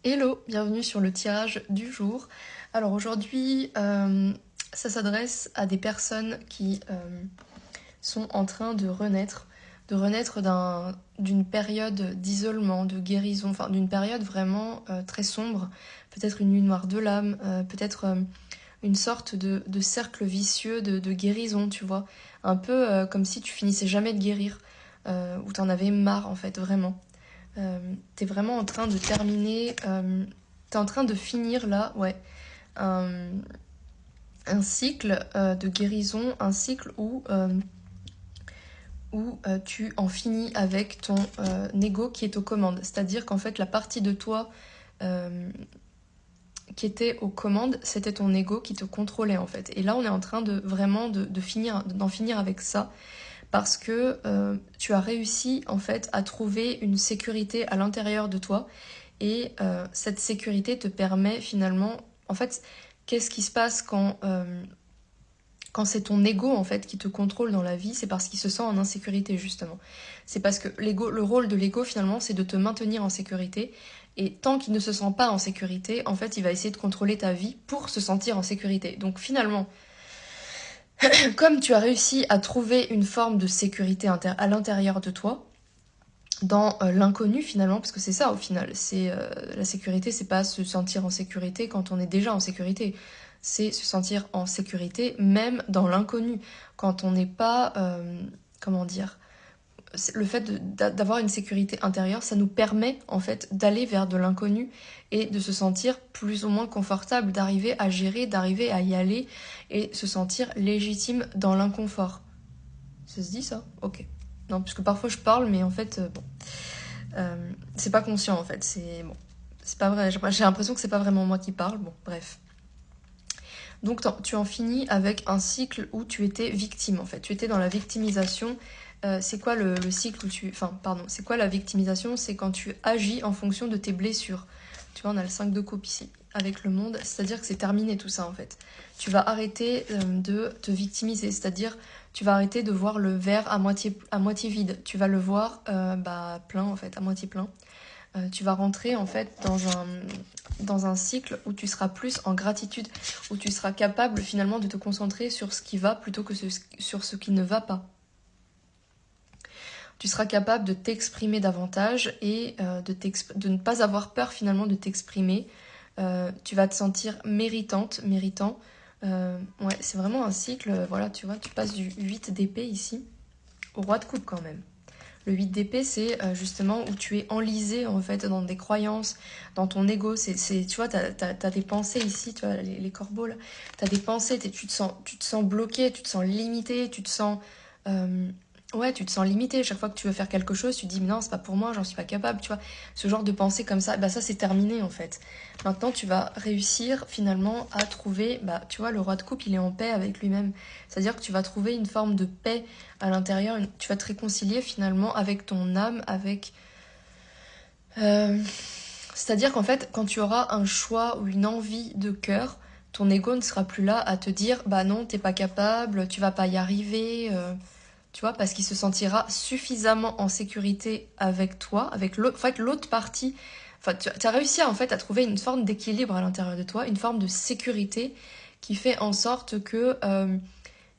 Hello, bienvenue sur le tirage du jour. Alors aujourd'hui, ça s'adresse à des personnes qui sont en train de renaître d'une période d'isolement, de guérison, enfin d'une période vraiment très sombre, peut-être une nuit noire de l'âme, peut-être une sorte de cercle vicieux de guérison, tu vois. Un peu comme si tu finissais jamais de guérir, ou t'en avais marre en fait, vraiment. T'es vraiment en train de terminer, t'es en train de finir là, ouais, un, un cycle de guérison, un cycle où tu en finis avec ton ego qui est aux commandes. C'est-à-dire qu'en fait, la partie de toi euh, qui était aux commandes, c'était ton ego qui te contrôlait en fait. Et là, on est en train de vraiment d'en finir avec ça parce que tu as réussi en fait à trouver une sécurité à l'intérieur de toi et cette sécurité te permet finalement, en fait, qu'est-ce qui se passe quand c'est ton ego en fait qui te contrôle dans la vie, c'est parce qu'il se sent en insécurité justement. C'est parce que l'ego, le rôle de l'ego finalement, c'est de te maintenir en sécurité. Et tant qu'il ne se sent pas en sécurité, en fait, il va essayer de contrôler ta vie pour se sentir en sécurité. Donc finalement, comme tu as réussi à trouver une forme de sécurité à l'intérieur de toi, dans l'inconnu finalement, parce que c'est ça au final, c'est la sécurité, c'est pas se sentir en sécurité quand on est déjà en sécurité, c'est se sentir en sécurité même dans l'inconnu, quand on n'est pas, comment dire, le fait d'avoir une sécurité intérieure, ça nous permet en fait d'aller vers de l'inconnu et de se sentir plus ou moins confortable, d'arriver à gérer, d'arriver à y aller et se sentir légitime dans l'inconfort. Ça se dit ça? Ok. Non, parce que parfois je parle, mais en fait, bon. C'est pas conscient en fait, c'est bon, c'est pas vrai. J'ai l'impression que c'est pas vraiment moi qui parle. Bon, bref. Donc tu en finis avec un cycle où tu étais victime en fait. Tu étais dans la victimisation. C'est quoi le cycle où tu, enfin pardon, c'est quoi la victimisation? C'est quand tu agis en fonction de tes blessures. Tu vois, on a le 5 de coupe ici avec le monde, c'est-à-dire que c'est terminé tout ça en fait. Tu vas arrêter de te victimiser, c'est-à-dire tu vas arrêter de voir le verre à moitié vide. Tu vas le voir plein en fait, à moitié plein. Tu vas rentrer en fait dans un cycle où tu seras plus en gratitude, où tu seras capable finalement de te concentrer sur ce qui va plutôt que sur ce qui ne va pas. Tu seras capable de t'exprimer davantage et de ne pas avoir peur finalement de t'exprimer. Tu vas te sentir méritant. Ouais, c'est vraiment un cycle, voilà, tu vois, tu passes du 8 d'épée ici au roi de coupe quand même. Le 8 d'épée, c'est justement où tu es enlisé en fait dans des croyances, dans ton ego. Tu vois, t'as des pensées ici, tu vois, les corbeaux là. T'as des pensées, tu te sens bloqué, tu te sens limité, euh, ouais, tu te sens limité. Chaque fois que tu veux faire quelque chose, tu te dis, mais non, c'est pas pour moi, j'en suis pas capable, tu vois. Ce genre de pensée comme ça, bah ça c'est terminé en fait. Maintenant, tu vas réussir finalement à trouver, bah tu vois, le roi de coupe, il est en paix avec lui-même. C'est-à-dire que tu vas trouver une forme de paix à l'intérieur, tu vas te réconcilier finalement avec ton âme, avec... euh, c'est-à-dire qu'en fait, quand tu auras un choix ou une envie de cœur, ton ego ne sera plus là à te dire bah non, t'es pas capable, tu vas pas y arriver, tu vois, parce qu'il se sentira suffisamment en sécurité avec toi, avec l'autre, en fait, l'autre partie. Enfin, tu as réussi en fait à trouver une forme d'équilibre à l'intérieur de toi, une forme de sécurité qui fait en sorte que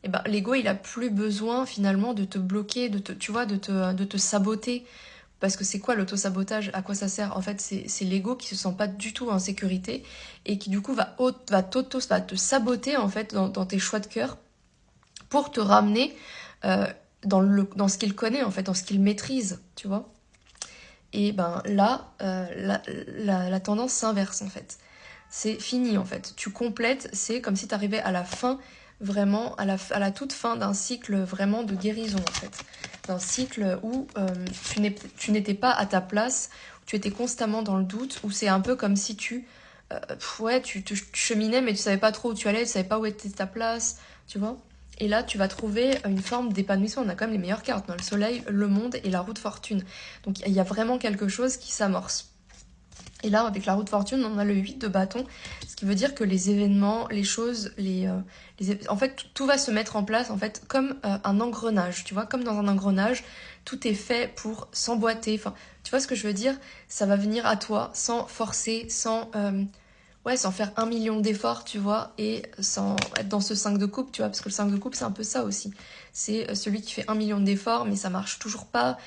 eh ben, l'ego, il a plus besoin finalement de te bloquer, tu vois, de te saboter. Parce que c'est quoi l'auto-sabotage? À quoi ça sert? En fait, c'est l'ego qui se sent pas du tout en sécurité et qui du coup va te saboter en fait dans tes choix de cœur pour te ramener dans ce qu'il connaît en fait, dans ce qu'il maîtrise, tu vois. Et ben là, la tendance s'inverse en fait. C'est fini en fait. Tu complètes, c'est comme si tu arrivais à la fin, vraiment, à la toute fin d'un cycle vraiment de guérison en fait. D'un cycle où tu n'étais pas à ta place, où tu étais constamment dans le doute, où c'est un peu comme si tu cheminais mais tu savais pas trop où tu allais, tu savais pas où était ta place, tu vois. Et là, tu vas trouver une forme d'épanouissement. On a quand même les meilleures cartes, le soleil, le monde et la roue de fortune. Donc il y a vraiment quelque chose qui s'amorce. Et là, avec la roue de fortune, on a le 8 de bâton, ce Ce qui veut dire que les événements, les choses, en fait, tout va se mettre en place en fait comme un engrenage, tu vois, comme dans un engrenage, tout est fait pour s'emboîter. Enfin, tu vois ce que je veux dire? Ça va venir à toi sans forcer, sans faire 1 million d'efforts, tu vois, et sans être dans ce 5 de coupe, tu vois, parce que le 5 de coupe, c'est un peu ça aussi. C'est celui qui fait 1 million d'efforts, mais ça marche toujours pas.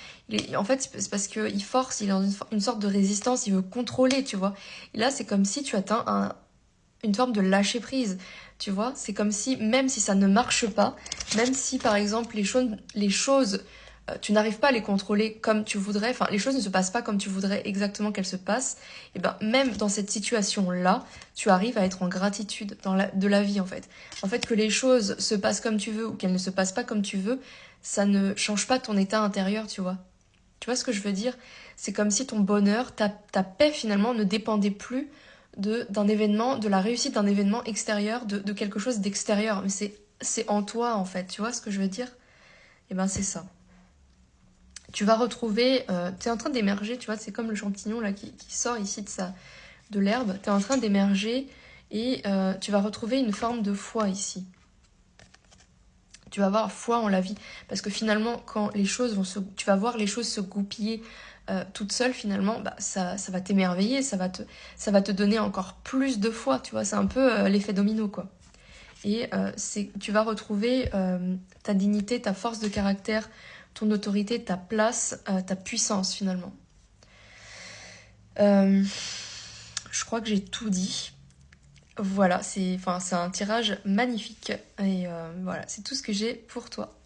En fait, c'est parce qu'il force, il est dans une sorte de résistance, il veut contrôler, tu vois. Et là, c'est comme si tu atteins une forme de lâcher prise, tu vois. C'est comme si, même si ça ne marche pas, même si par exemple les choses tu n'arrives pas à les contrôler comme tu voudrais, enfin les choses ne se passent pas comme tu voudrais exactement qu'elles se passent, et ben même dans cette situation-là, tu arrives à être en gratitude de la vie en fait. En fait, que les choses se passent comme tu veux ou qu'elles ne se passent pas comme tu veux, ça ne change pas ton état intérieur, tu vois. Tu vois ce que je veux dire? C'est comme si ton bonheur, ta paix finalement ne dépendait plus d'un événement, de la réussite d'un événement extérieur, de quelque chose d'extérieur. Mais c'est en toi en fait, tu vois ce que je veux dire? Et ben c'est ça. Tu vas retrouver, tu es en train d'émerger, tu vois, c'est comme le champignon là qui sort ici de l'herbe, tu es en train d'émerger et tu vas retrouver une forme de foi ici. Tu vas avoir foi en la vie, parce que finalement, quand tu vas voir les choses se goupiller toutes seules, finalement, bah, ça va t'émerveiller, ça va te donner encore plus de foi, tu vois, c'est un peu l'effet domino, quoi. Et tu vas retrouver ta dignité, ta force de caractère, ton autorité, ta place, ta puissance finalement. Je crois que j'ai tout dit. Voilà, c'est un tirage magnifique. Et voilà, c'est tout ce que j'ai pour toi.